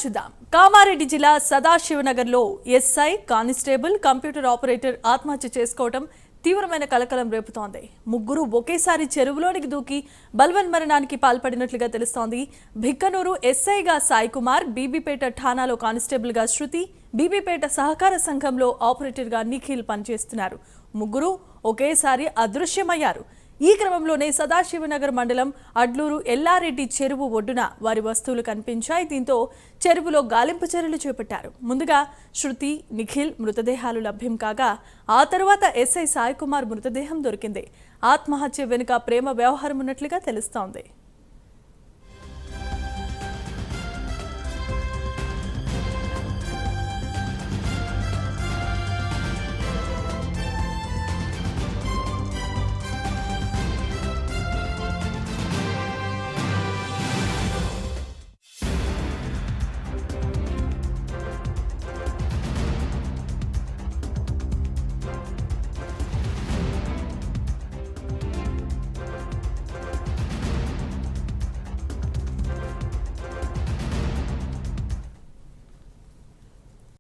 చూద్దాం. కామారెడ్డి జిల్లా సదాశివనగర్లో SI, constable, computer operator ఆత్మహత్య చేసుకోవడం తీవ్రమైన కలకలం రేపుతోంది. ముగ్గురు ఒకేసారి చెరువులోనికి దూకి బల్వన్మరణానికి పాల్పడినట్లుగా తెలుస్తోంది. భిక్కనూరు ఎస్ఐగా సాయి కుమార్, బీబీపేట ఠాణాలో కానిస్టేబుల్గా శృతి, బీబీపేట సహకార సంఘంలో ఆపరేటర్గా నిఖిల్ పనిచేస్తున్నారు. ముగ్గురు ఒకేసారి అదృశ్యమయ్యారు. ఈ క్రమంలోనే సదాశివనగర్ మండలం అడ్లూరు ఎల్లారెడ్డి చెరువు ఒడ్డున వారి వస్తువులు కనిపించాయి. దీంతో చెరువులో గాలింపు చర్యలు చేపట్టారు. ముందుగా శృతి, నిఖిల్ మృతదేహాలు లభ్యం కాగా ఆ తరువాత ఎస్ఐ సాయి కుమార్ మృతదేహం దొరికింది. ఆత్మహత్య వెనుక ప్రేమ వ్యవహారం ఉన్నట్లుగా తెలుస్తోంది.